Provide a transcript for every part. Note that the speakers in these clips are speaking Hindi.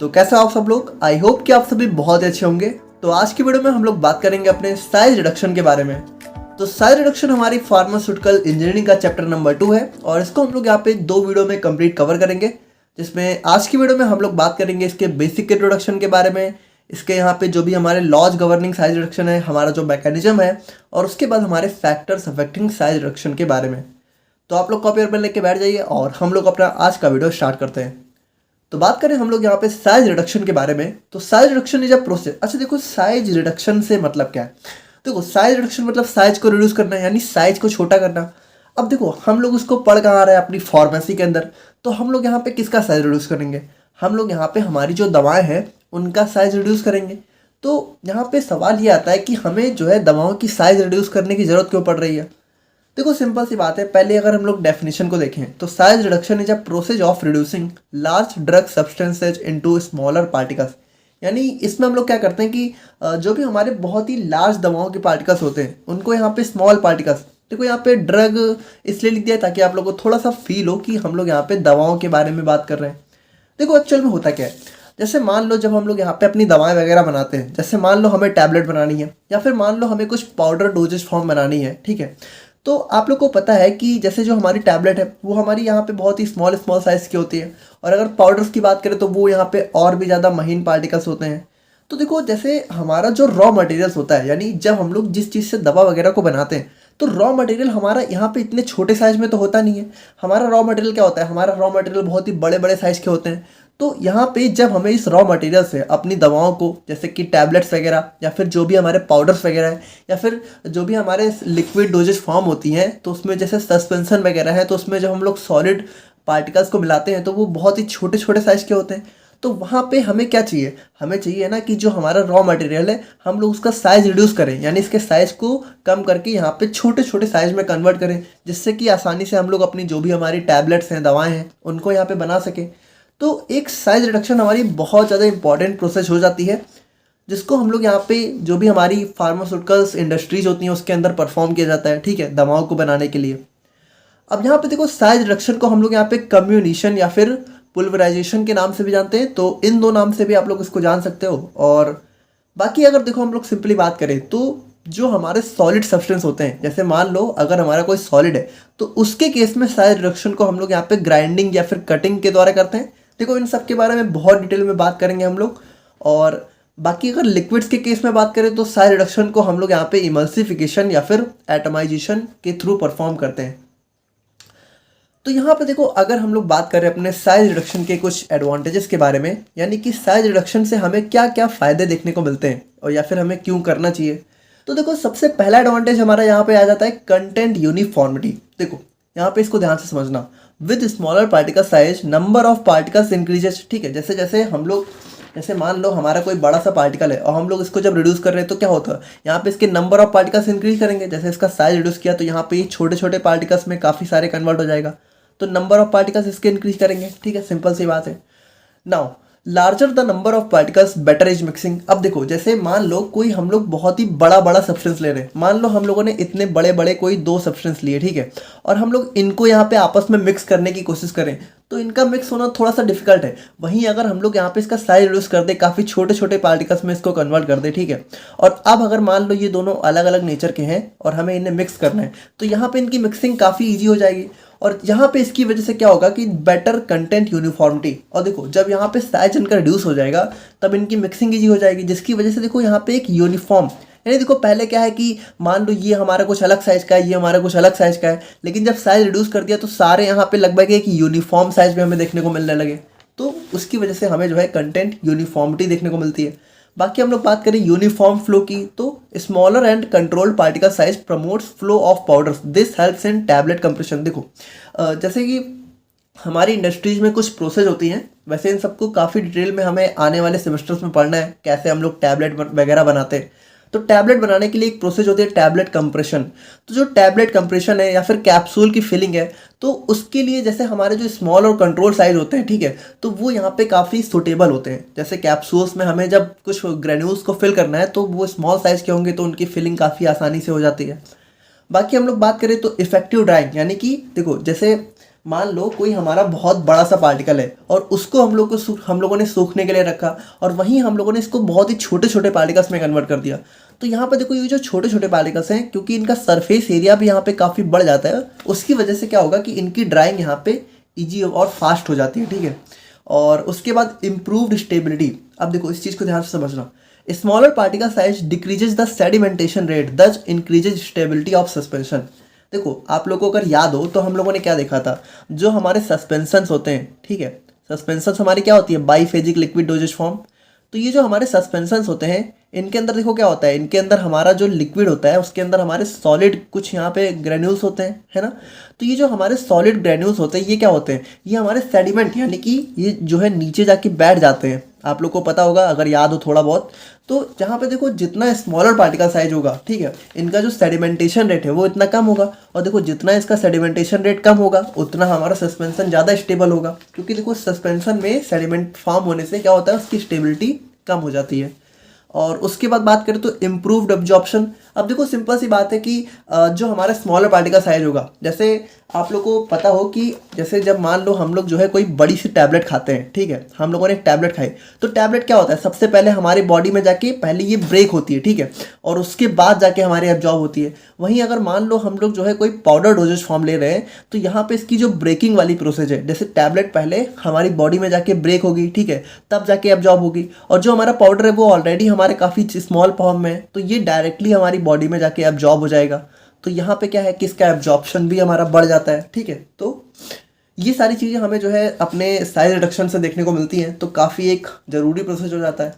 तो कैसे हो आप सब लोग। आई होप कि आप सभी बहुत अच्छे होंगे। तो आज की वीडियो में हम लोग बात करेंगे अपने साइज रिडक्शन के बारे में। तो साइज रिडक्शन हमारी फार्मास्यूटिकल इंजीनियरिंग का चैप्टर नंबर 2 है और इसको हम लोग यहाँ पे 2 वीडियो में कंप्लीट कवर करेंगे, जिसमें आज की वीडियो में हम लोग बात करेंगे इसके बेसिक इंट्रोडक्शन के बारे में, इसके यहाँ पे जो भी हमारे लॉज गवर्निंग साइज रिडक्शन है, हमारा जो मैकेनिज्म है, और उसके बाद हमारे फैक्टर्स अफेक्टिंग साइज रिडक्शन के बारे में। तो आप लोग कॉपी और पेन लेके बैठ जाइए और हम लोग अपना आज का वीडियो स्टार्ट करते हैं। तो बात करें हम लोग यहाँ पे साइज रिडक्शन के बारे में। तो size reduction is a process. अच्छा देखो, साइज रिडक्शन से मतलब क्या है। देखो, साइज रिडक्शन मतलब साइज को रिड्यूस करना है, यानी साइज को छोटा करना। अब देखो, हम लोग उसको पढ़ कहाँ आ रहे हैं अपनी फार्मेसी के अंदर। तो हम लोग यहाँ पे किसका साइज रिड्यूस करेंगे? हम लोग यहाँ पे हमारी जो दवाएं हैं उनका साइज रिड्यूस करेंगे। तो यहाँ पे सवाल ये आता है कि हमें जो है दवाओं की साइज रिड्यूस करने की जरूरत क्यों पड़ रही है। देखो, सिंपल सी बात है। पहले अगर हम लोग डेफिनेशन को देखें तो size reduction is a process of reducing large drug substances into smaller particles. यानी इसमें हम लोग क्या करते हैं कि जो भी हमारे बहुत ही लार्ज दवाओं के पार्टिकल्स होते हैं उनको यहाँ पे स्मॉल पार्टिकल्स, देखो यहाँ पे ड्रग इसलिए लिख दिया ताकि आप लोगों को थोड़ा सा फील हो कि हम लोग यहाँ पे दवाओं के बारे में बात कर रहे हैं। देखो एक्चुअल में होता क्या है, जैसे मान लो जब हम लोग यहाँ पे अपनी दवाएं वगैरह बनाते हैं, जैसे मान लो हमें टैबलेट बनानी है या फिर मान लो हमें कुछ पाउडर डोजेज फॉर्म बनानी है, ठीक है। तो आप लोग को पता है कि जैसे जो हमारी टैबलेट है वो हमारी यहाँ पे बहुत ही स्मॉल साइज़ की होती है, और अगर पाउडर्स की बात करें तो वो यहाँ पे और भी ज़्यादा महीन पार्टिकल्स होते हैं। तो देखो, जैसे हमारा जो रॉ मटेरियल्स होता है, यानी जब हम लोग जिस चीज़ से दवा वगैरह को बनाते हैं तो रॉ मटेरियल हमारा यहाँ पे इतने छोटे साइज में तो होता नहीं है। हमारा रॉ मटेरियल क्या होता है, हमारा रॉ मटेरियल बहुत ही बड़े बड़े साइज के होते हैं। तो यहाँ पे जब हमें इस रॉ मटेरियल से अपनी दवाओं को, जैसे कि टैबलेट्स वगैरह या फिर जो भी हमारे पाउडर्स वगैरह है या फिर जो भी हमारे लिक्विड डोजेज फॉर्म होती हैं, तो उसमें जैसे सस्पेंशन वगैरह है, तो उसमें जब हम लोग सॉलिड पार्टिकल्स को मिलाते हैं तो वो बहुत ही छोटे छोटे साइज के होते हैं। तो वहाँ पे हमें क्या चाहिए, हमें चाहिए ना कि जो हमारा रॉ मटेरियल है हम लोग उसका साइज़ रिड्यूस करें, यानी इसके साइज़ को कम करके यहाँ पे छोटे छोटे साइज़ में कन्वर्ट करें, जिससे कि आसानी से हम लोग अपनी जो भी हमारी टैबलेट्स हैं, दवाएं हैं, उनको यहाँ पे बना सकें। तो एक साइज रिडक्शन हमारी बहुत ज़्यादा इंपॉर्टेंट प्रोसेस हो जाती है, जिसको हम लोग यहाँ पे जो भी हमारी फार्मास्यूटिकल्स इंडस्ट्रीज होती हैं उसके अंदर परफॉर्म किया जाता है, ठीक है, दवाओं को बनाने के लिए। अब यहाँ पे देखो, साइज रिडक्शन को हम लोग यहाँ पे कम्युनिशन या फिर पुल्वराइजेशन के नाम से भी जानते हैं। तो इन दो नाम से भी आप लोग इसको जान सकते हो। और बाकी अगर देखो हम लोग सिंपली बात करें तो जो हमारे सॉलिड सब्सटेंस होते हैं, जैसे मान लो अगर हमारा कोई सॉलिड है तो उसके केस में साइज रिडक्शन को हम लोग यहाँ पे ग्राइंडिंग या फिर कटिंग के द्वारा करते हैं। देखो, इन सब के बारे में बहुत डिटेल में बात करेंगे हम लोग। और बाकी अगर लिक्विड्स के केस में बात करें तो साइज रिडक्शन को हम लोग यहाँ पे इमल्सिफिकेशन या फिर एटमाइजेशन के थ्रू परफॉर्म करते हैं। तो यहाँ पे देखो, अगर हम लोग बात करें अपने साइज रिडक्शन के कुछ एडवांटेजेस के बारे में, यानी कि साइज रिडक्शन से हमें क्या क्या फ़ायदे देखने को मिलते हैं और या फिर हमें क्यों करना चाहिए। तो देखो, सबसे पहला एडवांटेज हमारा यहाँ पे आ जाता है कंटेंट यूनिफॉर्मिटी। देखो यहाँ पे इसको ध्यान से समझना। With smaller particle size number of particles increases, ठीक है। जैसे जैसे हम लोग, जैसे मान लो हमारा कोई बड़ा सा पार्टिकल है और हम लोग इसको जब रिड्यूस कर रहे हैं तो क्या होता है, यहाँ पे इसके नंबर ऑफ पार्टिकल्स इंक्रीज करेंगे। जैसे इसका साइज रिड्यूस किया तो यहाँ पे छोटे छोटे पार्टिकल्स में काफ़ी सारे कन्वर्ट हो जाएगा, तो नंबर ऑफ पार्टिकल्स इसके इंक्रीज करेंगे, ठीक है, सिंपल सी बात है। Now larger the number of particles better is mixing. अब देखो, जैसे मान लो कोई हम लोग बहुत ही बड़ा बड़ा सब्सटेंस ले रहे हैं, मान लो हम लोगों ने इतने बड़े बड़े कोई 2 सब्सटेंस लिए, ठीक है, और हम लोग इनको यहाँ पे आपस में मिक्स करने की कोशिश करें तो इनका मिक्स होना थोड़ा सा डिफिकल्ट है। वहीं अगर हम लोग यहाँ पे इसका साइज रिड्यूस कर दे, काफ़ी छोटे छोटे पार्टिकल्स में इसको कन्वर्ट कर दे, ठीक है, और अब अगर मान लो ये दोनों अलग अलग नेचर के हैं और हमें इन्हें मिक्स करना है तो यहाँ पे इनकी मिक्सिंग काफ़ी ईजी हो जाएगी। और यहाँ पे इसकी वजह से क्या होगा कि बेटर कंटेंट यूनिफॉर्मिटी। और देखो, जब यहाँ पे साइज इनका रिड्यूस हो जाएगा तब इनकी मिक्सिंग ईजी हो जाएगी, जिसकी वजह से देखो यहाँ पे एक यूनिफॉर्म, यानी देखो पहले क्या है कि मान लो ये हमारा कुछ अलग साइज का है, ये हमारा कुछ अलग साइज का है, लेकिन जब साइज रिड्यूस कर दिया तो सारे यहाँ पे लगभग एक यूनिफॉर्म साइज में हमें देखने को मिलने लगे। तो उसकी वजह से हमें जो है कंटेंट यूनिफॉर्मिटी देखने को मिलती है। बाकी हम लोग बात करें यूनिफॉर्म फ्लो की, तो smaller and controlled particle size promotes flow of powders, this helps in tablet compression. देखो जैसे कि हमारी इंडस्ट्रीज में कुछ प्रोसेस होती हैं, वैसे इन सबको काफ़ी डिटेल में हमें आने वाले सेमेस्टर्स में पढ़ना है, कैसे हम लोग टैबलेट वगैरह बनाते हैं। तो टैबलेट बनाने के लिए एक प्रोसेस होती है टैबलेट कंप्रेशन। तो जो टैबलेट कंप्रेशन है या फिर कैप्सूल की फिलिंग है, तो उसके लिए जैसे हमारे जो स्मॉल और कंट्रोल साइज होते हैं, ठीक है, तो वो यहाँ पे काफ़ी सूटेबल होते हैं। जैसे कैप्सूल्स में हमें जब कुछ ग्रेन्यूल्स को फिल करना है तो वो स्मॉल साइज के होंगे तो उनकी फिलिंग काफ़ी आसानी से हो जाती है। बाकी हम लोग बात करें तो इफेक्टिव ड्राइंग, यानी कि देखो जैसे मान लो कोई हमारा बहुत बड़ा सा पार्टिकल है और उसको हम लोगों ने सूखने के लिए रखा, और वहीं हम लोगों ने इसको बहुत ही छोटे छोटे पार्टिकल्स में कन्वर्ट कर दिया। तो यहाँ पर देखो ये जो छोटे छोटे पार्टिकल्स हैं, क्योंकि इनका सरफेस एरिया भी यहाँ पे काफ़ी बढ़ जाता है, उसकी वजह से क्या होगा कि इनकी ड्राइंग यहाँ पे ईजी और फास्ट हो जाती है, ठीक है। और उसके बाद इम्प्रूव्ड स्टेबिलिटी। अब देखो इस चीज़ को ध्यान से समझना, smaller particle size decreases the sedimentation rate, दस इंक्रीजेज स्टेबिलिटी ऑफ सस्पेंशन। देखो आप लोगों को अगर याद हो तो हम लोगों ने क्या देखा था, जो हमारे सस्पेंशंस होते हैं, ठीक है, सस्पेंशंस हमारी क्या होती है, बाईफेजिक लिक्विड डोजेज फॉर्म। तो ये जो हमारे सस्पेंशंस होते हैं, इनके अंदर देखो क्या होता है, इनके अंदर हमारा जो लिक्विड होता है उसके अंदर हमारे सॉलिड कुछ यहाँ पे ग्रेन्यूल्स होते हैं, है ना। तो ये जो हमारे सॉलिड ग्रेन्यूल्स होते हैं ये क्या होते हैं, ये हमारे सेडिमेंट, यानी कि ये जो है नीचे जाके बैठ जाते हैं। आप लोग को पता होगा अगर याद हो थोड़ा बहुत, तो जहाँ पे देखो जितना स्मॉलर पार्टिकल साइज होगा, ठीक है, इनका जो सेडिमेंटेशन रेट है वो इतना कम होगा, और देखो जितना इसका सेडिमेंटेशन रेट कम होगा उतना हमारा सस्पेंशन ज़्यादा स्टेबल होगा, क्योंकि देखो सस्पेंशन में सेडिमेंट फॉर्म होने से क्या होता है, उसकी स्टेबिलिटी कम हो जाती है। और उसके बाद बात करें तो इम्प्रूव्ड एब्जॉर्प्शन। अब देखो सिंपल सी बात है कि जो हमारा स्मॉलर पार्टिकल साइज होगा, जैसे आप लोग को पता हो कि जैसे जब मान लो हम लोग जो है कोई बड़ी सी टैबलेट खाते हैं, ठीक है, हम लोगों ने एक टैबलेट खाई, तो टैबलेट क्या होता है, सबसे पहले हमारी बॉडी में जाके पहले ये ब्रेक होती है, ठीक है, और उसके बाद जाके हमारे एब्जॉर्ब होती है। वहीं अगर मान लो हम लोग जो है कोई पाउडर डोजेज फॉर्म ले रहे हैं, तो यहाँ पे इसकी जो ब्रेकिंग वाली प्रोसेस है, जैसे टैबलेट पहले हमारी बॉडी में जाके ब्रेक होगी, ठीक है, तब जाके एब्जॉर्ब होगी, और जो हमारा पाउडर है वो ऑलरेडी हमारे काफ़ी स्मॉल फॉर्म में है, तो ये डायरेक्टली हमारी बॉडी में जाके एब्जॉर्ब हो जाएगा। तो यहाँ पे क्या है कि इसका एब्जॉर्प्शन भी हमारा बढ़ जाता है, ठीक है। तो ये सारी चीज़ें हमें जो है अपने साइज रिडक्शन से देखने को मिलती हैं, तो काफ़ी एक ज़रूरी प्रोसेस हो जाता है।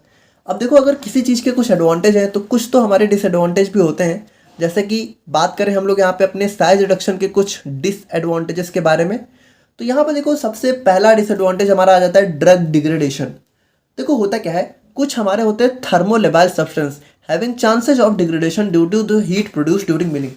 अब देखो अगर किसी चीज़ के कुछ एडवांटेज हैं तो कुछ तो हमारे डिसएडवांटेज भी होते हैं। जैसे कि बात करें हम लोग यहाँ पे अपने साइज रिडक्शन के कुछ डिसएडवांटेजेस के बारे में, तो यहाँ पे देखो सबसे पहला डिसएडवांटेज हमारा आ जाता है ड्रग डिग्रेडेशन। देखो होता क्या है, कुछ हमारे होते हैं thermolabile substance having chances of degradation due to the heat produce during milling.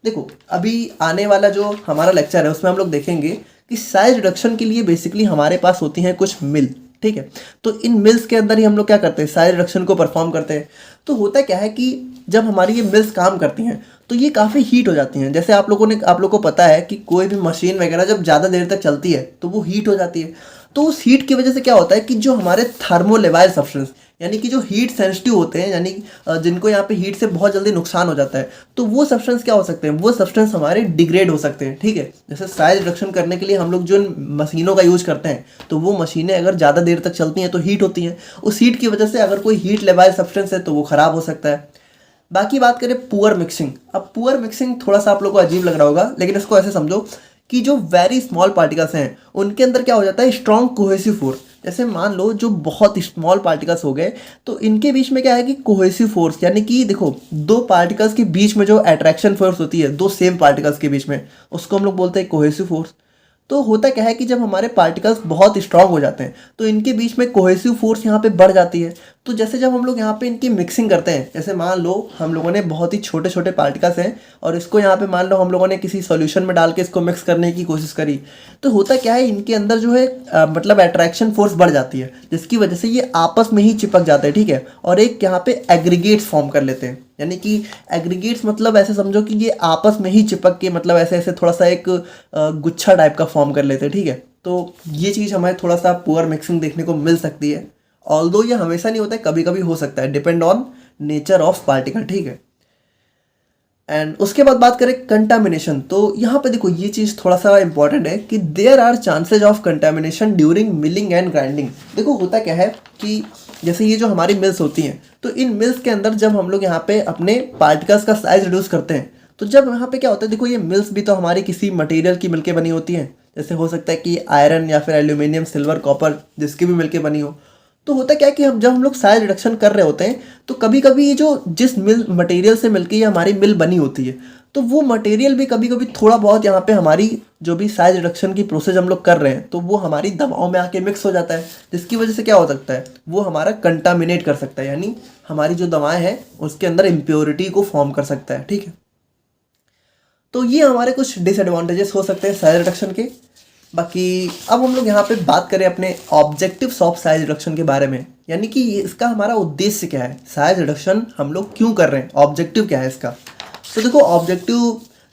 देखो अभी आने वाला जो हमारा लेक्चर है उसमें हम लोग देखेंगे कि साइज रिडक्शन के लिए बेसिकली हमारे पास होती हैं कुछ मिल, ठीक है। तो इन मिल्स के अंदर ही हम लोग क्या करते हैं, साइज रिडक्शन को परफॉर्म करते हैं। तो होता क्या है कि जब हमारी ये मिल्स काम करती हैं तो ये काफ़ी हीट हो जाती हैं। जैसे आप लोगों को पता है कि कोई भी मशीन वगैरह जब ज़्यादा देर तक चलती है तो वो हीट हो जाती है। तो उस हीट की वजह से क्या होता है कि जो हमारे थर्मोलेबाइल सब्सटेंस, यानी कि जो हीट सेंसिटिव होते हैं, यानी जिनको यहाँ पे हीट से बहुत जल्दी नुकसान हो जाता है, तो वो सब्सटेंस क्या हो सकते हैं, वो सब्सटेंस हमारे डिग्रेड हो सकते हैं, ठीक है। जैसे साइज रिडक्शन करने के लिए हम लोग जो मशीनों का यूज करते हैं, तो वो मशीनें अगर ज़्यादा देर तक चलती हैं तो हीट होती हैं। उस हीट की वजह से अगर कोई हीट लेबाइल सब्सटेंस है तो वो ख़राब हो सकता है। बाकी बात करें पुअर मिक्सिंग। अब पुअर मिक्सिंग थोड़ा सा आप लोग को अजीब लग रहा होगा, लेकिन इसको ऐसे समझो कि जो वेरी स्मॉल पार्टिकल्स हैं उनके अंदर क्या हो जाता है, स्ट्रॉन्ग कोहेसिव फोर्स। जैसे मान लो जो बहुत स्मॉल पार्टिकल्स हो गए, तो इनके बीच में क्या है कि कोहेसिव फोर्स, यानी कि देखो दो पार्टिकल्स के बीच में जो अट्रैक्शन फोर्स होती है दो सेम पार्टिकल्स के बीच में, उसको हम लोग बोलते हैं कोहेसिव फोर्स। तो होता क्या है कि जब हमारे पार्टिकल्स बहुत स्ट्रांग हो जाते हैं तो इनके बीच में कोहेसिव फोर्स यहाँ पे बढ़ जाती है। तो जैसे जब हम लोग यहाँ पे इनकी मिक्सिंग करते हैं, जैसे मान लो हम लोगों ने बहुत ही छोटे छोटे पार्टिकल्स हैं और इसको यहाँ पे मान लो हम लोगों ने किसी सॉल्यूशन में डाल के इसको मिक्स करने की कोशिश करी, तो होता क्या है इनके अंदर जो है मतलब अट्रैक्शन फोर्स बढ़ जाती है, जिसकी वजह से ये आपस में ही चिपक जाते हैं, ठीक है, और एक यहाँ पे एग्रीगेट्स फॉर्म कर लेते हैं। यानी कि एग्रीगेट्स मतलब ऐसे समझो कि ये आपस में ही चिपक के मतलब ऐसे ऐसे थोड़ा सा एक गुच्छा टाइप का फॉर्म कर लेते हैं, ठीक है। तो ये चीज़ हमें थोड़ा सा पुअर मिक्सिंग देखने को मिल सकती है, ऑल्दो ये हमेशा नहीं होता है, कभी कभी हो सकता है, depend on nature of particle, ठीक है। एंड उसके बाद बात करें कंटामिनेशन, तो यहाँ पे देखो ये चीज़ थोड़ा सा इंपॉर्टेंट है कि there are chances of contamination during milling and grinding. देखो होता क्या है कि जैसे ये जो हमारी मिल्स होती हैं, तो इन मिल्स के अंदर जब हम लोग यहाँ पे अपने पार्टिकल्स का साइज रिड्यूस करते हैं, तो जब यहाँ पे क्या होता है, देखो ये मिल्स भी तो हमारी किसी मटेरियल की मिलके बनी होती हैं, जैसे हो सकता है कि आयरन या फिर एल्यूमिनियम, सिल्वर, कॉपर, जिसकी भी मिलके बनी हो। तो होता क्या है कि जब हम लोग साइज रिडक्शन कर रहे होते हैं तो कभी कभी ये जो जिस मटेरियल से मिलके ये हमारी मिल बनी होती है, तो वो मटेरियल भी कभी कभी थोड़ा बहुत यहाँ पे हमारी जो भी साइज रिडक्शन की प्रोसेस हम लोग कर रहे हैं तो वो हमारी दवाओं में आके मिक्स हो जाता है, जिसकी वजह से क्या हो सकता है, वो हमारा कंटामिनेट कर सकता है, यानी हमारी जो दवाएं हैं उसके अंदर इम्प्योरिटी को फॉर्म कर सकता है, ठीक है। तो ये हमारे कुछ डिसएडवांटेजेस हो सकते हैं साइज रिडक्शन के। बाकी अब हम लोग यहाँ पे बात करें अपने ऑब्जेक्टिव्स ऑफ साइज रिडक्शन के बारे में, यानी कि इसका हमारा उद्देश्य क्या है, साइज रिडक्शन हम लोग क्यों कर रहे हैं, ऑब्जेक्टिव क्या है इसका। तो देखो ऑब्जेक्टिव,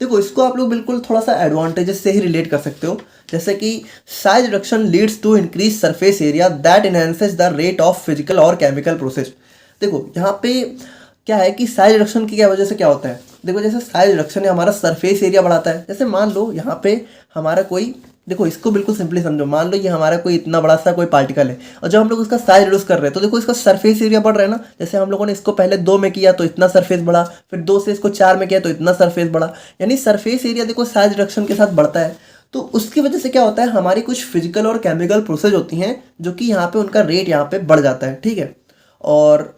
देखो इसको आप लोग बिल्कुल थोड़ा सा एडवांटेजेस से ही रिलेट कर सकते हो। जैसे कि size reduction leads to increase surface area that enhances the rate of physical और केमिकल प्रोसेस। देखो यहाँ पे क्या है कि साइज रिडक्शन की क्या वजह से क्या होता है, देखो जैसे साइज रिडक्शन है हमारा सरफेस एरिया बढ़ाता है। जैसे मान लो यहाँ पे हमारा कोई, देखो इसको बिल्कुल सिंपली समझो, मान लो ये हमारा कोई इतना बड़ा सा कोई पार्टिकल है और जब हम लोग उसका साइज रिड्यूस कर रहे हैं तो देखो इसका सरफेस एरिया बढ़ रहा है ना। जैसे हम लोगों ने इसको पहले 2 में किया तो इतना सरफेस बढ़ा, फिर 2 से इसको 4 में किया तो इतना सरफेस बढ़ा, यानी सरफेस एरिया देखो साइज रिडक्शन के साथ बढ़ता है। तो उसकी वजह से क्या होता है, हमारी कुछ फिजिकल और केमिकल प्रोसेस होती हैं जो कि यहाँ पे उनका रेट यहाँ पे बढ़ जाता है, ठीक है। और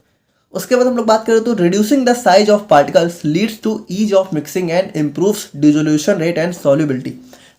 उसके बाद हम लोग बात करें तो reducing the size of particles leads to ease of mixing and improves dissolution rate and solubility.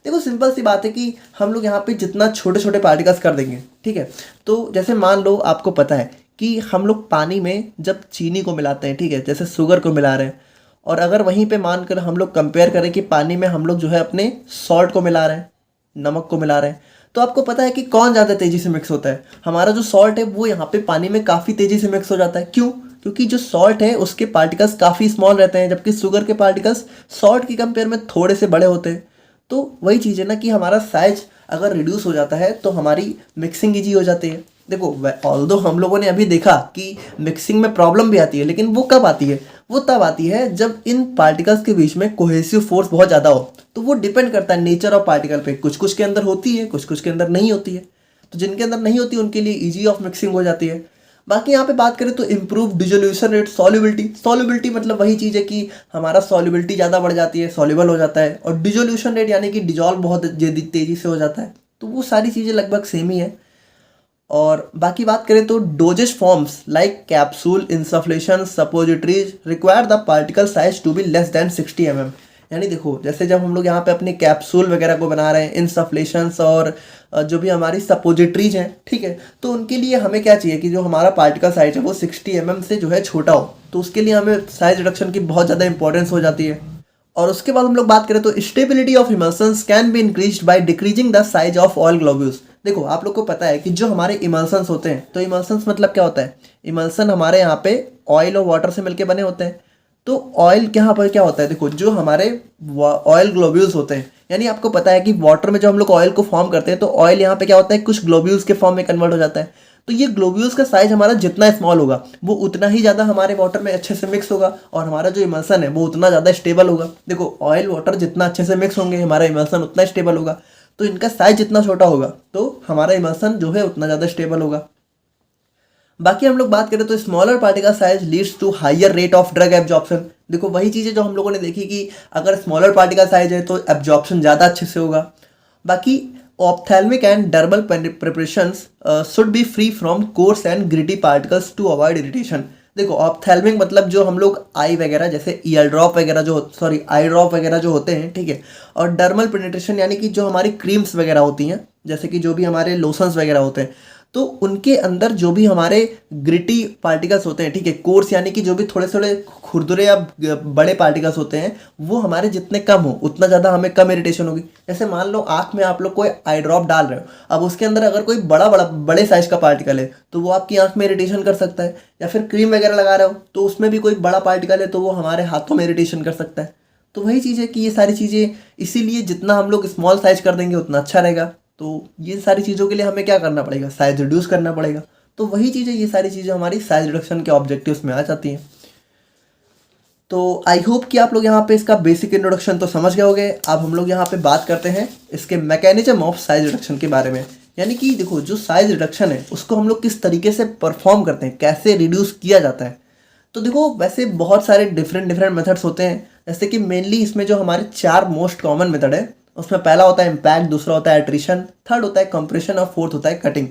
देखो सिंपल सी बात है कि हम लोग यहाँ पे जितना छोटे छोटे पार्टिकल्स कर देंगे, ठीक है, तो जैसे मान लो आपको पता है कि हम लोग पानी में जब चीनी को मिलाते हैं, ठीक है, जैसे शुगर को मिला रहे हैं, और अगर वहीं पे मानकर हम लोग कंपेयर करें कि पानी में हम लोग जो है अपने सॉल्ट को मिला रहे हैं, नमक को मिला रहे हैं, तो आपको पता है कि कौन ज़्यादा तेज़ी से मिक्स होता है। हमारा जो सॉल्ट है वो यहाँ पे पानी में काफ़ी तेज़ी से मिक्स हो जाता है। क्यों? क्योंकि जो सॉल्ट है उसके पार्टिकल्स काफ़ी स्मॉल रहते हैं, जबकि शुगर के पार्टिकल्स सॉल्ट की कंपेयर में थोड़े से बड़े होते हैं। तो वही चीज़ है ना कि हमारा साइज अगर रिड्यूस हो जाता है तो हमारी मिक्सिंग ईजी हो जाती है। देखो ऑल्दो हम लोगों ने अभी देखा कि मिक्सिंग में प्रॉब्लम भी आती है, लेकिन वो कब आती है, वो तब आती है जब इन पार्टिकल्स के बीच में कोहेसिव फोर्स बहुत ज़्यादा हो। तो वो डिपेंड करता है नेचर ऑफ पार्टिकल पे, कुछ कुछ के अंदर होती है, कुछ कुछ के अंदर नहीं होती है। तो जिनके अंदर नहीं होती उनके लिए ईजी ऑफ मिक्सिंग हो जाती है। बाकी यहाँ पे बात करें तो इम्प्रूव डिसोल्यूशन रेट, सॉल्युबिलिटी मतलब वही चीज़ है कि हमारा सॉल्युबिलिटी ज़्यादा बढ़ जाती है, सॉल्युबल हो जाता है, और डिसोल्यूशन रेट यानी कि डिजॉल्व बहुत तेज़ी से हो जाता है। तो वो सारी चीज़ें लगभग सेम ही है। और बाकी बात करें तो dosage forms like capsule, insufflation, suppositories require the particle size to be less than 60 mm। यानी देखो जैसे जब हम लोग यहाँ पे अपने कैप्सूल वगैरह को बना रहे हैं, इंसफ्लेशंस और जो भी हमारी सपोजिटरीज हैं, ठीक है, तो उनके लिए हमें क्या चाहिए कि जो हमारा पार्टिकल साइज है वो 60 mm से जो है छोटा हो। तो उसके लिए हमें साइज रिडक्शन की बहुत ज़्यादा इंपॉर्टेंस हो जाती है। और उसके बाद हम लोग बात करें तो stability of emulsions can be increased by decreasing the size of oil globules. देखो आप लोग को पता है कि जो हमारे इमल्सन्स होते हैं, तो इमल्सन्स मतलब क्या होता है, इमल्सन हमारे यहाँ पे ऑयल और वाटर से मिलके बने होते हैं। तो ऑयल यहाँ पर क्या होता है, देखो जो हमारे ऑयल ग्लोब्यूल्स होते हैं, यानी आपको पता है कि वाटर में जब हम लोग ऑयल को फॉर्म करते हैं तो ऑयल यहाँ पे क्या होता है, कुछ ग्लोब्यूल्स के फॉर्म में कन्वर्ट हो जाता है। तो ये ग्लोब्यूल्स का साइज हमारा जितना स्मॉल होगा वो उतना ही ज़्यादा हमारे वाटर में अच्छे से मिक्स होगा, और हमारा जो इमल्सन है वो उतना ज़्यादा स्टेबल होगा। देखो ऑयल वाटर जितना अच्छे से मिक्स होंगे हमारा इमल्सन उतना स्टेबल होगा। तो इनका साइज जितना छोटा होगा तो हमारा इमल्सन जो है उतना ज़्यादा स्टेबल होगा। बाकी हम लोग बात करें तो smaller particle size leads to higher rate of drug absorption. देखो वही चीज़ है जो हम लोगों ने देखी कि अगर स्मॉलर पार्टिकल साइज है तो एब्जॉर्प्शन ज़्यादा अच्छे से होगा। बाकी ophthalmic and dermal preparations should be free from coarse and gritty particles to avoid irritation. देखो ऑप्थेल्मिक मतलब जो हम लोग आई वगैरह जैसे ईयर ड्रॉप वगैरह जो आई ड्रॉप वगैरह जो होते हैं, ठीक है, और डर्मल पेनिट्रेशन यानी कि जो हमारी क्रीम्स वगैरह होती हैं, जैसे कि जो भी हमारे लोशंस वगैरह होते हैं, तो उनके अंदर जो भी हमारे ग्रिटी पार्टिकल्स होते हैं, ठीक है, कोर्स यानी कि जो भी थोड़े थोड़े खुरदुरे या बड़े पार्टिकल्स होते हैं, वो हमारे जितने कम हो उतना ज़्यादा हमें कम इरिटेशन होगी। जैसे मान लो आँख में आप लोग कोई आई ड्रॉप डाल रहे हो, अब उसके अंदर अगर कोई बड़े साइज का पार्टिकल है तो वो आपकी आँख में इरिटेशन कर सकता है, या फिर क्रीम वगैरह लगा रहे हो तो उसमें भी कोई बड़ा पार्टिकल है तो वो हमारे हाथों में इरिटेशन कर सकता है। तो वही चीज़ है कि ये सारी चीज़ें इसीलिए जितना हम लोग स्मॉल साइज कर देंगे उतना अच्छा रहेगा। तो ये सारी चीज़ों के लिए हमें क्या करना पड़ेगा, साइज रिड्यूस करना पड़ेगा। तो वही चीज़ें, ये सारी चीज़ें हमारी साइज रिडक्शन के ऑब्जेक्टिव्स में आ जाती हैं। तो आई होप कि आप लोग यहाँ पे इसका बेसिक इंट्रोडक्शन तो समझ गए होंगे। अब हम लोग यहाँ पे बात करते हैं इसके मैकेनिज्म ऑफ साइज रिडक्शन के बारे में। यानी कि देखो जो साइज रिडक्शन है उसको हम लोग किस तरीके से परफॉर्म करते हैं, कैसे रिड्यूस किया जाता है। तो देखो वैसे बहुत सारे डिफरेंट मेथड्स होते हैं, जैसे कि मेनली इसमें जो हमारे 4 मोस्ट कॉमन मेथड है उसमें पहला होता है इम्पैक्ट, दूसरा होता है एट्रिशन, थर्ड होता है कंप्रेशन और फोर्थ होता है कटिंग।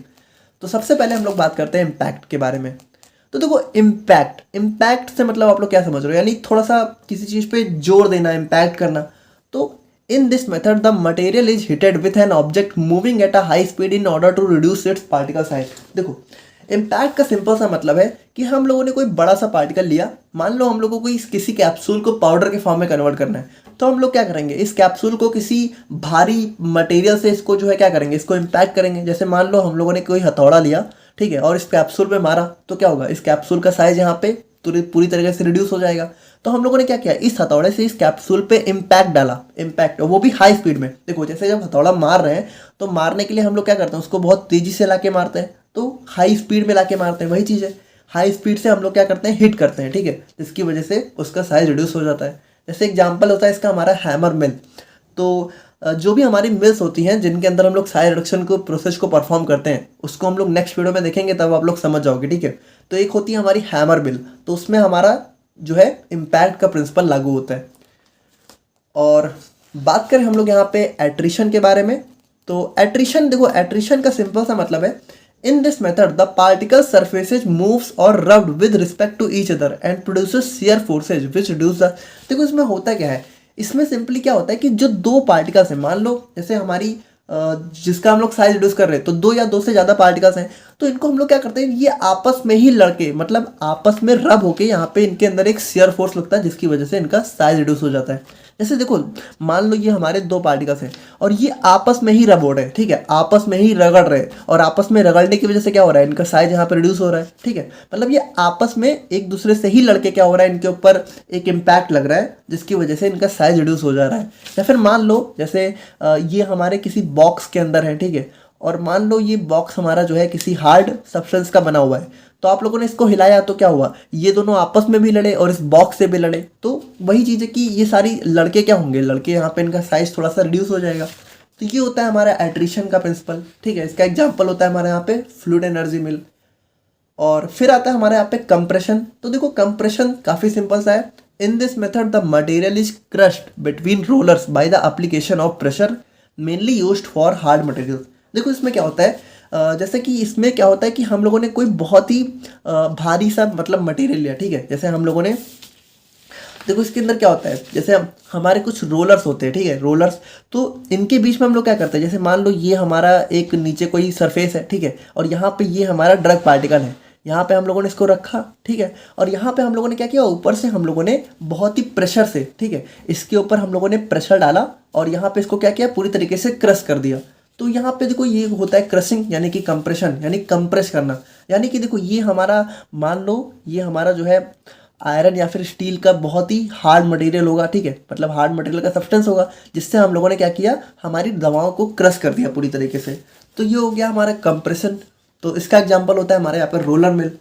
तो सबसे पहले हम लोग बात करते हैं इम्पैक्ट के बारे में। तो देखो इम्पैक्ट से मतलब आप लोग क्या समझ रहे हो, यानी थोड़ा सा किसी चीज़ पे जोर देना, इम्पैक्ट करना। तो in this method the material is hitted with an object moving at a high speed in order to reduce its particle size. देखो इम्पैक्ट का सिंपल सा मतलब है कि हम लोगों ने कोई बड़ा सा पार्टिकल लिया, मान लो हम लोगों को किसी कैप्सूल को पाउडर के फॉर्म में कन्वर्ट करना है, तो हम लोग क्या करेंगे, इस कैप्सूल को किसी भारी मटेरियल से इसको जो है क्या करेंगे, इसको इम्पैक्ट करेंगे। जैसे मान लो हम लोगों ने कोई हथौड़ा लिया, ठीक है, और इस कैप्सूल पे मारा तो क्या होगा, इस कैप्सूल का साइज यहाँ पे पूरी तरीके से रिड्यूस हो जाएगा। तो हम लोगों ने क्या किया, इस हथौड़े से इस कैप्सूल पे इम्पैक्ट डाला, इम्पैक्ट, वो भी हाई स्पीड में। देखो जैसे जब हथौड़ा मार रहे हैं तो मारने के लिए हम लोग क्या करते हैं, उसको बहुत तेजी से ला के मारते हैं, तो हाई स्पीड में ला के मारते हैं, वही चीज़ है। हाई स्पीड से हम लोग क्या करते हैं, हिट करते हैं, ठीक है, जिसकी वजह से उसका साइज रिड्यूस हो जाता है। जैसे एग्जाम्पल होता है इसका हमारा हैमर मिल। तो जो भी हमारी मिल्स होती हैं जिनके अंदर हम लोग साइज रिडक्शन को प्रोसेस को परफॉर्म करते हैं, उसको हम लोग नेक्स्ट वीडियो में देखेंगे, तब आप लोग समझ जाओगे, ठीक है। तो एक होती है हमारी हैमर मिल, तो उसमें हमारा जो है इम्पैक्ट का प्रिंसिपल लागू होता है। और बात करें हम लोग यहाँ पे एट्रिशन के बारे में, तो एट्रिशन, देखो एट्रिशन का सिंपल सा मतलब है, in this method the particle surfaces moves और rubbed with respect to each other and produces shear forces which reduce the. देखो इसमें होता क्या है, इसमें सिंपली क्या होता है कि जो दो पार्टिकल्स हैं, मान लो जैसे हमारी जिसका हम लोग साइज रिड्यूस कर रहे हैं, तो दो या दो से ज़्यादा पार्टिकल्स हैं, तो इनको हम लोग क्या करते हैं, ये आपस में ही लड़के, मतलब आपस में रब होके यहाँ पे इनके अंदर एक शियर फोर्स लगता है, जिसकी वजह से इनका साइज रिड्यूस हो जाता है। जैसे देखो मान लो ये हमारे दो पार्टिकल्स हैं और ये आपस में ही रब हो रहे हैं, ठीक है, आपस में ही रगड़ रहे हैं, और आपस में रगड़ने की वजह से क्या हो रहा है, इनका साइज यहाँ पे रिड्यूस हो रहा है, ठीक है। मतलब ये आपस में एक दूसरे से ही लड़के क्या हो रहा है, इनके ऊपर एक इम्पैक्ट लग रहा है, जिसकी वजह से इनका साइज रिड्यूस हो जा रहा है। या फिर मान लो जैसे ये हमारे किसी बॉक्स के अंदर है, ठीक है, और मान लो ये बॉक्स हमारा जो है किसी हार्ड सब्सटेंस का बना हुआ है, तो आप लोगों ने इसको हिलाया तो क्या हुआ, ये दोनों आपस में भी लड़े और इस बॉक्स से भी लड़े, तो वही चीज़ है कि ये सारी लड़के क्या होंगे, लड़के यहाँ पे इनका साइज थोड़ा सा रिड्यूस हो जाएगा। तो ये होता है हमारा एट्रिशन का प्रिंसिपल, ठीक है। इसका एग्जाम्पल होता है हमारे यहाँ पे फ्लूइड एनर्जी मिल। और फिर आता है हमारे यहाँ पे कंप्रेशन। तो देखो कंप्रेशन काफ़ी सिंपल सा है। In this method the material is crushed between rollers by the application of pressure mainly used for hard material. देखो इसमें क्या होता है, जैसे कि इसमें क्या होता है कि हम लोगों ने कोई बहुत ही भारी सा मतलब मटेरियल लिया, ठीक है, जैसे हम लोगों ने, देखो इसके अंदर क्या होता है, जैसे हमारे कुछ रोलर्स होते हैं, ठीक है, रोलर्स, तो इनके बीच में हम लोग क्या करते हैं, जैसे मान लो ये हमारा एक नीचे कोई सरफेस है, ठीक है, और यहाँ पे ये हमारा ड्रग पार्टिकल है, यहाँ पे हम लोगों ने इसको रखा, ठीक है, और यहाँ पे हम लोगों ने क्या किया, ऊपर से हम लोगों ने बहुत ही प्रेशर से, ठीक है, इसके ऊपर हम लोगों ने प्रेशर डाला और यहाँ पे इसको क्या किया, पूरी तरीके से क्रश कर दिया। तो यहाँ पे देखो ये होता है क्रशिंग, यानी कि कंप्रेशन, यानी कंप्रेस करना। यानी कि देखो ये हमारा, मान लो ये हमारा जो है आयरन या फिर स्टील का बहुत ही हार्ड मटेरियल होगा, ठीक है, मतलब हार्ड मटेरियल का सब्सटेंस होगा, जिससे हम लोगों ने क्या किया, हमारी दवाओं को क्रश कर दिया पूरी तरीके से। तो ये हो गया हमारा कंप्रेशन। तो इसका एग्जाम्पल होता है हमारे यहाँ पर रोलर मिल।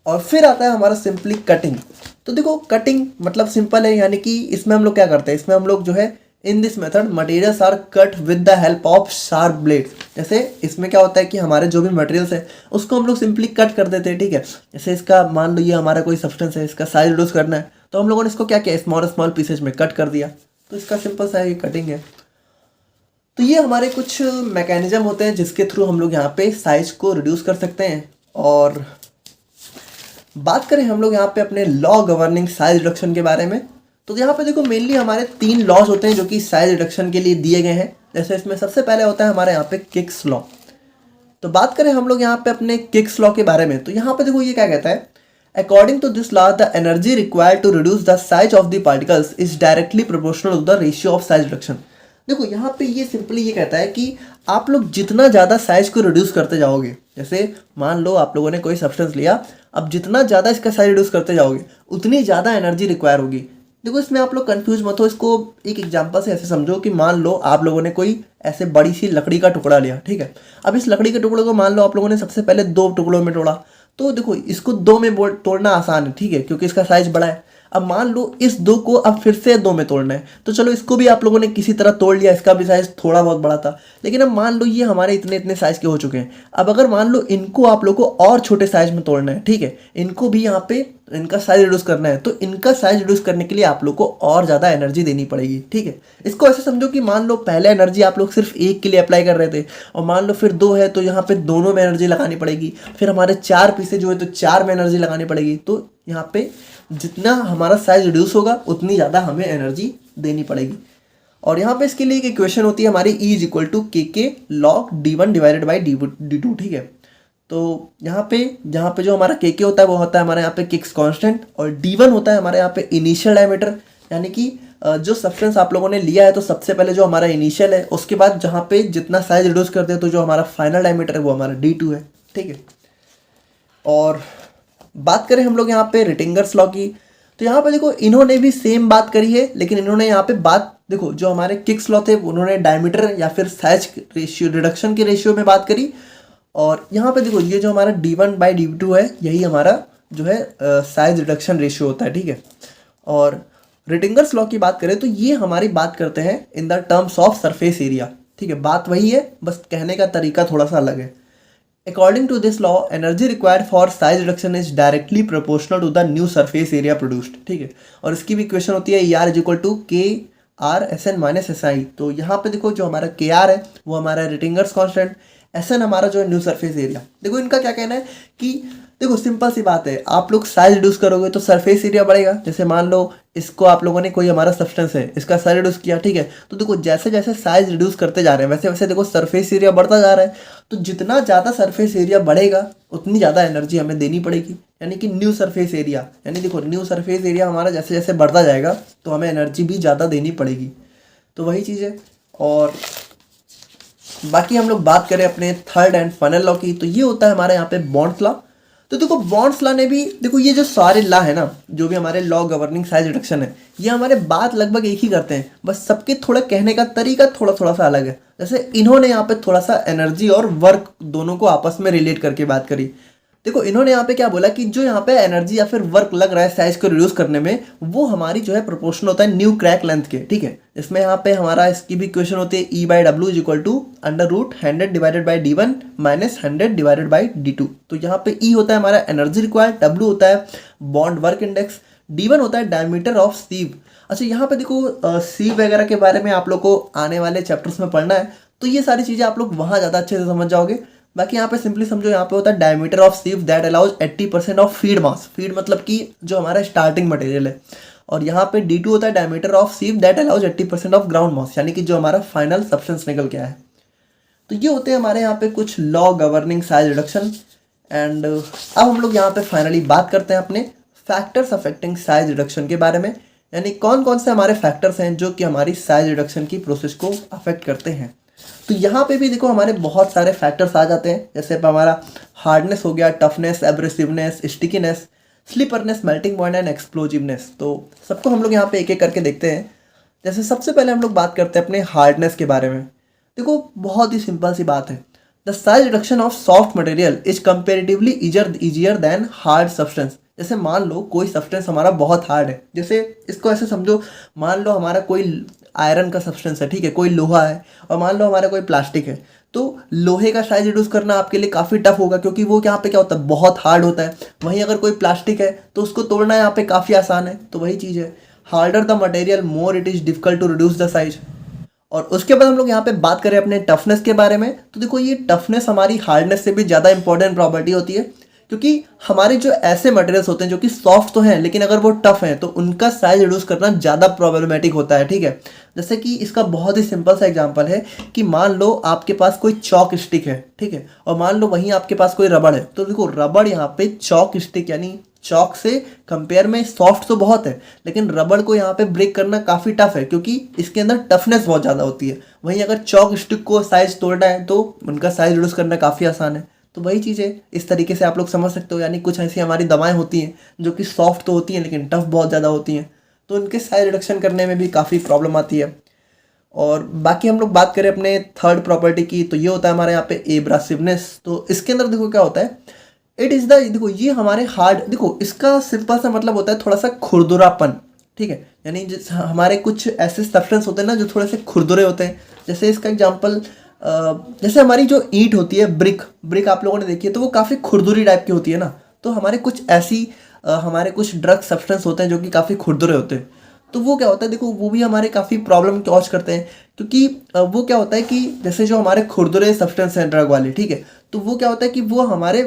और फिर आता है हमारा सिंपली कटिंग। तो देखो कटिंग मतलब सिंपल है, यानी कि इसमें हम लोग क्या करते हैं, इसमें हम लोग जो है in this method materials are cut with the help of sharp blades. जैसे इसमें क्या होता है कि हमारे जो भी मटेरियल्स है उसको हम लोग सिंपली कट कर देते हैं, ठीक है। जैसे इसका मान लो ये हमारा कोई सब्सटेंस है, इसका साइज रिड्यूस करना है, तो हम लोगों ने इसको क्या किया, स्मॉल स्मॉल पीसेज में कट कर दिया। तो इसका सिंपल सा ये कटिंग है। तो ये हमारे कुछ मैकेनिज्म होते हैं जिसके थ्रू हम लोग यहाँ पे साइज को रिड्यूस कर सकते हैं। और बात करें हम लोग यहाँ पे अपने लॉ गवर्निंग साइज रिडक्शन के बारे में, तो यहाँ पे देखो मेनली हमारे 3 लॉज होते हैं जो कि साइज रिडक्शन के लिए दिए गए हैं। जैसे इसमें सबसे पहले होता है हमारे यहाँ पे किक्स लॉ। तो बात करें हम लोग यहाँ पे अपने किक्स लॉ के बारे में, तो यहाँ पे देखो ये क्या कहता है, according to this law the energy required to reduce the size of the particles is directly proportional to the ratio of size reduction. देखो यहाँ पे ये सिंपली ये कहता है कि आप लोग जितना ज़्यादा साइज को रिड्यूस करते जाओगे, जैसे मान लो आप लोगों ने कोई सब्सटेंस लिया, अब जितना ज़्यादा इसका साइज रिड्यूस करते जाओगे उतनी ज़्यादा एनर्जी रिक्वायर होगी। देखो इसमें आप लोग कंफ्यूज मत हो, इसको एक एग्जांपल से ऐसे समझो कि मान लो आप लोगों ने कोई ऐसे बड़ी सी लकड़ी का टुकड़ा लिया, ठीक है। अब इस लकड़ी के टुकड़े को मान लो आप लोगों ने सबसे पहले 2 टुकड़ों में तोड़ा, तो देखो इसको 2 में तोड़ना आसान है, ठीक है, क्योंकि इसका साइज बड़ा है। अब मान लो इस 2 को अब फिर से 2 में तोड़ना है, तो चलो इसको भी आप लोगों ने किसी तरह तोड़ लिया, इसका भी साइज थोड़ा बहुत बड़ा था। लेकिन अब मान लो ये हमारे इतने इतने साइज के हो चुके हैं, अब अगर मान लो इनको आप लोगों को और छोटे साइज में तोड़ना है, ठीक है, इनको भी यहाँ पे इनका साइज रिड्यूस करना है, तो इनका साइज रिड्यूस करने के लिए आप लोग को और ज़्यादा एनर्जी देनी पड़ेगी, ठीक है। इसको ऐसे समझो कि मान लो पहले एनर्जी आप लोग सिर्फ एक के लिए अप्लाई कर रहे थे, और मान लो फिर 2 है तो यहाँ पे दोनों में एनर्जी लगानी पड़ेगी, फिर हमारे 4 पीसे जो है तो 4 में एनर्जी लगानी पड़ेगी। तो यहाँ पे जितना हमारा साइज रिड्यूस होगा उतनी ज़्यादा हमें एनर्जी देनी पड़ेगी। और यहाँ पे इसके लिए एक इक्वेशन होती है हमारी E is equal to KK log D1 divided by D2, ठीक है। तो यहाँ पे जहाँ पे जो हमारा KK होता है वो होता है हमारे यहाँ पे किक्स कांस्टेंट, और D1 होता है हमारे यहाँ पे इनिशियल डायमीटर, यानी कि जो सब्सटेंस आप लोगों ने लिया है तो सबसे पहले जो हमारा इनिशियल है, उसके बाद जहाँ पे जितना साइज रिड्यूस करते हैं तो जो हमारा फाइनल डायमीटर है वो हमारा D2 है, ठीक है। और बात करें हम लोग यहाँ पे रिटिंगर्स लॉ की, तो यहाँ पे देखो इन्होंने भी सेम बात करी है, लेकिन इन्होंने यहाँ पे बात देखो जो हमारे किक्स लॉ थे उन्होंने डायमीटर या फिर साइज रेशियो रिडक्शन के रेशियो में बात करी, और यहाँ पे देखो ये जो हमारा d1/d2 है यही हमारा जो है साइज रिडक्शन रेशियो होता है, ठीक है। और रिटिंगर्स लॉ की बात करें तो ये हमारी बात करते हैं in the terms of surface area, ठीक है। बात वही है, बस कहने का तरीका थोड़ा सा अलग है। According to this law, energy required for size reduction is directly proportional to the new surface area produced, ठीक है। और इसकी भी इक्वेशन होती है ER is equal to KR/SN - SI। तो यहाँ पे देखो जो हमारा KR है वो हमारा रिटिंगर्स कांस्टेंट, SN हमारा जो है न्यू सरफेस एरिया। देखो इनका क्या कहना है कि देखो सिंपल सी बात है, आप लोग साइज रिड्यूस करोगे तो सरफेस एरिया बढ़ेगा। जैसे मान लो इसको आप लोगों ने कोई हमारा सब्सटेंस है इसका साइज रिड्यूस किया, ठीक है, तो देखो जैसे जैसे साइज रिड्यूस करते जा रहे हैं वैसे वैसे देखो सरफेस एरिया बढ़ता जा रहा है। तो जितना ज़्यादा सरफेस एरिया बढ़ेगा उतनी ज़्यादा एनर्जी हमें देनी पड़ेगी, यानी कि न्यू सरफेस एरिया, यानी देखो न्यू सरफेस एरिया हमारा जैसे जैसे बढ़ता जाएगा तो हमें एनर्जी भी ज़्यादा देनी पड़ेगी। तो वही चीज़ है। और बाकी हम लोग बात करें अपने थर्ड एंड फाइनल लॉ की, तो ये होता है हमारे यहाँ पे बॉन्ड्स लॉ। तो देखो बॉन्ड्स लॉ ने भी देखो ये जो सारे लॉ है ना, जो भी हमारे लॉ गवर्निंग साइज रिडक्शन है, ये हमारे बात लगभग एक ही करते हैं, बस सबके थोड़ा कहने का तरीका थोड़ा थोड़ा सा अलग है। जैसे इन्होंने यहाँ पे थोड़ा सा एनर्जी और वर्क दोनों को आपस में रिलेट करके बात करी। देखो इन्होंने यहाँ पे क्या बोला कि जो यहाँ पे एनर्जी या फिर वर्क लग रहा है साइज को रिड्यूस करने में, वो हमारी जो है प्रोपोर्शन होता है न्यू क्रैक लेंथ के, ठीक है। इसमें यहाँ पे हमारा इसकी भी इक्वेशन होती है E/W is equal to √100 divided by D1 minus 100 divided by D2। तो यहाँ पे E होता है हमारा एनर्जी रिक्वायर्ड, W होता है बॉन्ड वर्क इंडेक्स, D1 होता है डायमीटर ऑफ सीव। अच्छा यहाँ पे देखो सीव वगैरह के बारे में आप लोग को आने वाले चैप्टर्स में पढ़ना है, तो ये सारी चीज़ें आप लोग वहाँ ज़्यादा अच्छे से समझ जाओगे। बाकी यहाँ पे सिंपली समझो, यहाँ पे होता है diameter of sieve that allows 80% of feed mass, feed मतलब कि जो हमारा स्टार्टिंग मटेरियल है। और यहाँ पे D2 होता है diameter of sieve that allows 80% of ground mass, यानी कि जो हमारा फाइनल सब्सटेंस निकल के आया है। तो ये होते हैं हमारे यहाँ पे कुछ law governing size reduction. And अब हम लोग यहाँ पे फाइनली बात करते हैं अपने फैक्टर्स अफेक्टिंग साइज रिडक्शन के बारे में, यानी कौन कौन से हमारे फैक्टर्स हैं जो कि हमारी साइज रिडक्शन की प्रोसेस को अफेक्ट करते हैं। तो यहाँ पे भी देखो हमारे बहुत सारे फैक्टर्स आ जाते हैं, जैसे हमारा हार्डनेस हो गया, toughness, abrasiveness, stickiness, slipperiness, melting point and explosiveness. तो सबको हम लोग यहाँ पे एक एक करके देखते हैं। जैसे सबसे पहले हम लोग बात करते हैं अपने हार्डनेस के बारे में। देखो बहुत ही सिंपल सी बात है, the size reduction of soft material is comparatively easier than hard substance. जैसे मान लो कोई सब्सटेंस हमारा बहुत हार्ड है, जैसे इसको ऐसे समझो, मान लो हमारा कोई आयरन का सब्सटेंस है, ठीक है, कोई लोहा है, और मान लो हमारा कोई प्लास्टिक है, तो लोहे का साइज रिड्यूस करना आपके लिए काफ़ी टफ होगा, क्योंकि वो यहाँ पे क्या होता है, बहुत हार्ड होता है। वहीं अगर कोई प्लास्टिक है तो उसको तोड़ना यहाँ पे काफ़ी आसान है। तो वही चीज़ है, harder the material more it is difficult to reduce the size. और उसके बाद हम लोग यहाँ पे बात करें अपने टफनेस के बारे में, तो देखो ये टफनेस हमारी हार्डनेस से भी ज़्यादा इंपॉर्टेंट प्रॉपर्टी होती है, क्योंकि हमारे जो ऐसे मटेरियल्स होते हैं जो कि सॉफ्ट तो हैं लेकिन अगर वो टफ हैं तो उनका साइज रिड्यूस करना ज़्यादा प्रॉब्लमेटिक होता है, ठीक है। जैसे कि इसका बहुत ही सिंपल सा एग्जांपल है कि मान लो आपके पास कोई चॉक स्टिक है, ठीक है, और मान लो वहीं आपके पास कोई रबड़ है, तो देखो रबड़ यहाँ पे चॉक स्टिक यानी चॉक से कंपेयर में सॉफ्ट तो बहुत है, लेकिन रबड़ को यहाँ पे ब्रेक करना काफ़ी टफ है क्योंकि इसके अंदर टफनेस बहुत ज़्यादा होती है। वहीं अगर चॉक स्टिक को साइज तोड़ना है तो उनका साइज रिड्यूस करना काफ़ी आसान है। तो वही चीज़ है, इस तरीके से आप लोग समझ सकते हो, यानी कुछ ऐसी हमारी दवाएं होती हैं जो कि सॉफ्ट तो होती हैं लेकिन टफ बहुत ज़्यादा होती हैं, तो उनके साइज रिडक्शन करने में भी काफ़ी प्रॉब्लम आती है। और बाकी हम लोग बात करें अपने थर्ड प्रॉपर्टी की, तो ये होता है हमारे यहाँ पे एब्रासिवनेस। तो इसके अंदर देखो क्या होता है, इट इज़ द, देखो ये हमारे हार्ड, देखो इसका सिंपल सा मतलब होता है थोड़ा सा खुरदुरापन, ठीक है, यानी हमारे कुछ ऐसे सब्सटेंस होते हैं ना जो थोड़े से खुरदुरे होते हैं। जैसे इसका एग्जाम्पल, जैसे हमारी जो ईंट होती है, ब्रिक आप लोगों ने देखी है, तो वो काफ़ी खुरदुरी टाइप की होती है ना। तो हमारे कुछ ऐसी हमारे कुछ ड्रग सब्सटेंस होते हैं जो कि काफ़ी खुरदुरे होते हैं, तो वो क्या होता है, देखो वो भी हमारे काफ़ी प्रॉब्लम कॉज करते हैं, क्योंकि वो क्या होता है कि जैसे जो हमारे खुरदुरे सब्सटेंस हैं ड्रग वाले, ठीक है, तो वो क्या होता है कि वो हमारे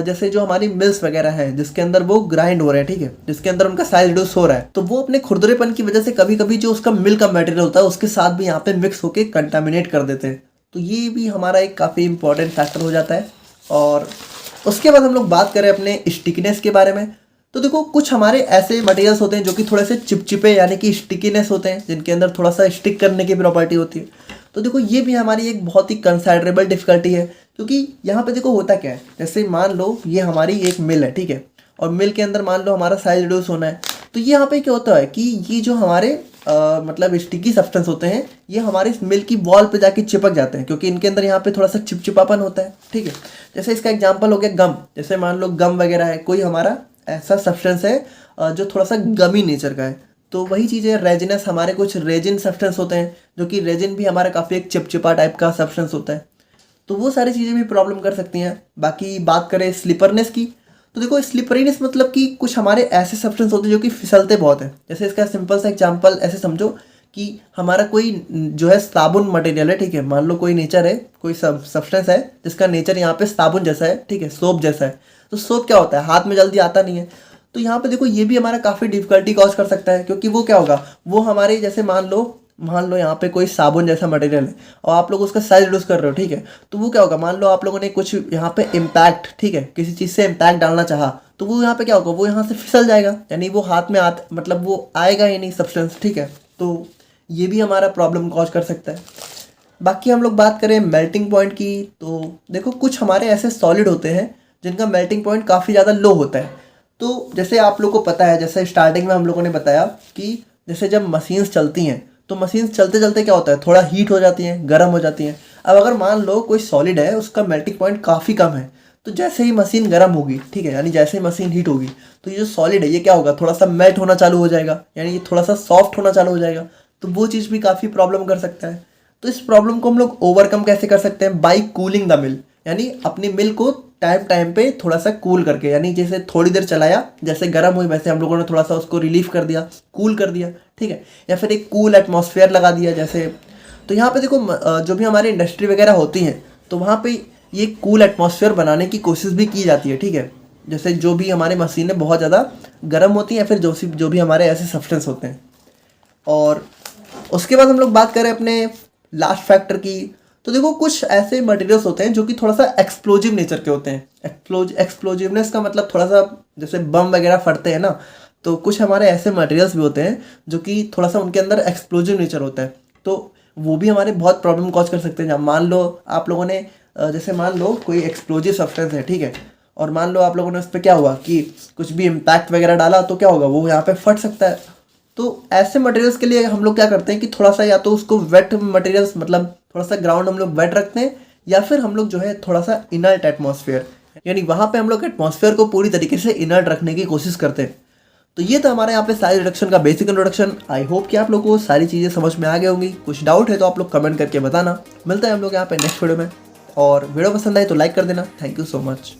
जैसे जो हमारी मिल्स वगैरह हैं जिसके अंदर वो ग्राइंड हो रहे हैं, ठीक है, जिसके अंदर उनका साइज रिड्यूस हो रहा है, तो वो अपने खुरदुरेपन की वजह से कभी कभी जो उसका मिल का मटेरियल होता है उसके साथ भी यहाँ पे मिक्स होकर कंटामिनेट कर देते हैं। तो ये भी हमारा एक काफ़ी इंपॉर्टेंट फैक्टर हो जाता है। और उसके बाद हम लोग बात करें अपने स्टिकीनेस के बारे में, तो देखो कुछ हमारे ऐसे मटेरियल्स होते हैं जो कि थोड़े से चिपचिपे यानी कि स्टिकीनेस होते हैं, जिनके अंदर थोड़ा सा स्टिक करने की प्रॉपर्टी होती है। तो देखो ये भी हमारी एक बहुत ही कंसिडरेबल डिफिकल्टी है, क्योंकि यहाँ पे देखो होता क्या है, जैसे मान लो ये हमारी एक मिल है, ठीक है, और मिल के अंदर मान लो हमारा साइज रिड्यूस होना है, तो ये यहाँ पे क्या होता है कि ये जो हमारे मतलब स्टिकी सब्सटेंस होते हैं ये हमारे इस मिल्क की वॉल पे जाके चिपक जाते हैं, क्योंकि इनके अंदर यहाँ पे थोड़ा सा चिपचिपापन होता है। ठीक है, जैसे इसका एग्जांपल हो गया गम, जैसे मान लो गम वगैरह है, कोई हमारा ऐसा सब्सटेंस है जो थोड़ा सा गमी नेचर का है। तो वही चीज़ है रेजिनस, हमारे कुछ रेजिन सब्सटेंस होते हैं जो कि रेजिन भी हमारा काफ़ी एक चिपचिपा टाइप का सब्सटेंस होता है, तो वो सारी चीज़ें भी प्रॉब्लम कर सकती हैं। बाकी बात करें स्लिपरनेस की, तो देखो स्लिपरीनेस मतलब कि कुछ हमारे ऐसे सब्सटेंस होते हैं जो कि फिसलते बहुत हैं। जैसे इसका सिंपल सा एग्जांपल ऐसे समझो कि हमारा कोई जो है साबुन मटेरियल है, ठीक है, मान लो कोई नेचर है, कोई सब्सटेंस है जिसका नेचर यहाँ पे साबुन जैसा है, ठीक है, सोप जैसा है। तो सोप क्या होता है, हाथ में जल्दी आता नहीं है, तो यहाँ पे देखो ये भी हमारा काफ़ी डिफिकल्टी कॉज कर सकता है, क्योंकि वो क्या होगा, वो हमारे जैसे मान लो यहाँ पे कोई साबुन जैसा मटेरियल है और आप लोग उसका साइज रिड्यूस कर रहे हो, ठीक है, तो वो क्या होगा, मान लो आप लोगों ने कुछ यहाँ पे इम्पैक्ट, ठीक है, किसी चीज़ से इम्पैक्ट डालना चाहा, तो वो यहाँ पे क्या होगा, वो यहाँ से फिसल जाएगा, यानी वो हाथ में मतलब वो आएगा ही नहीं सब्सटेंस। ठीक है, तो ये भी हमारा प्रॉब्लम कॉज कर सकता है। बाकी हम लोग बात करें मेल्टिंग पॉइंट की, तो देखो कुछ हमारे ऐसे सॉलिड होते हैं जिनका मेल्टिंग पॉइंट काफ़ी ज़्यादा लो होता है। तो जैसे आप लोग को पता है, जैसे स्टार्टिंग में हम लोगों ने बताया कि जैसे जब मशीन्स चलती हैं तो मशीन्स चलते चलते क्या होता है, थोड़ा हीट हो जाती हैं, गर्म हो जाती हैं। अब अगर मान लो कोई सॉलिड है, उसका मेल्टिंग पॉइंट काफ़ी कम है, तो जैसे ही मशीन गर्म होगी, ठीक है, यानी जैसे ही मशीन हीट होगी, तो ये जो सॉलिड है ये क्या होगा, थोड़ा सा मेल्ट होना चालू हो जाएगा, यानी ये थोड़ा सा सॉफ्ट होना चालू हो जाएगा। तो वो चीज़ भी काफ़ी प्रॉब्लम कर सकता है। तो इस प्रॉब्लम को हम लोग ओवरकम कैसे कर सकते हैं, बाई कूलिंग द मिल, यानी अपनी मिल को टाइम टाइम पे थोड़ा सा कूल करके, यानी जैसे थोड़ी देर चलाया, जैसे गर्म हुई वैसे हम लोगों ने थोड़ा सा उसको रिलीफ कर दिया, कूल कर दिया, ठीक है, या फिर एक कूल एटमॉस्फेयर लगा दिया जैसे। तो यहाँ पे देखो जो भी हमारी इंडस्ट्री वगैरह होती हैं, तो वहाँ पे ये कूल एटमॉस्फेयर बनाने की कोशिश भी की जाती है। ठीक है, जैसे जो भी हमारे मशीनें बहुत ज़्यादा गर्म होती हैं, या फिर जो भी हमारे ऐसे सब्सटेंस होते हैं। और उसके बाद हम लोग बात करें अपने लास्ट फैक्टर की, तो देखो कुछ ऐसे मटेरियल्स होते हैं जो कि थोड़ा सा एक्सप्लोजिव नेचर के होते हैं। एक्सप्लोजिवनेस का मतलब थोड़ा सा जैसे बम वगैरह फटते हैं ना, तो कुछ हमारे ऐसे मटेरियल्स भी होते हैं जो कि थोड़ा सा उनके अंदर एक्सप्लोजिव नेचर होता है, तो वो भी हमारे बहुत प्रॉब्लम कॉज कर सकते हैं। जब मान लो आप लोगों ने जैसे मान लो कोई एक्सप्लोजिव सब्सटेंस है, ठीक है, और मान लो आप लोगों ने उस पर क्या हुआ कि कुछ भी इम्पैक्ट वगैरह डाला, तो क्या होगा, वो यहाँ पे फट सकता है। तो ऐसे मटेरियल्स के लिए हम लोग क्या करते हैं कि थोड़ा सा या तो उसको वेट मटेरियल्स, मतलब थोड़ा सा ग्राउंड हम लोग वेट रखते हैं, या फिर हम लोग जो है थोड़ा सा इनर्ट एटमॉस्फेयर, यानी वहाँ पे हम लोग एटमॉस्फेयर को पूरी तरीके से इनर्ट रखने की कोशिश करते हैं। तो ये था हमारे यहाँ पे साइज रिडक्शन का बेसिक इंट्रोडक्शन। आई होप कि आप लोगों को सारी चीज़ें समझ में आ गई होंगी। कुछ डाउट है तो आप लोग कमेंट करके बताना। मिलता है हम लोग यहाँ पे नेक्स्ट वीडियो में, और वीडियो पसंद आए तो लाइक कर देना। Thank you so much.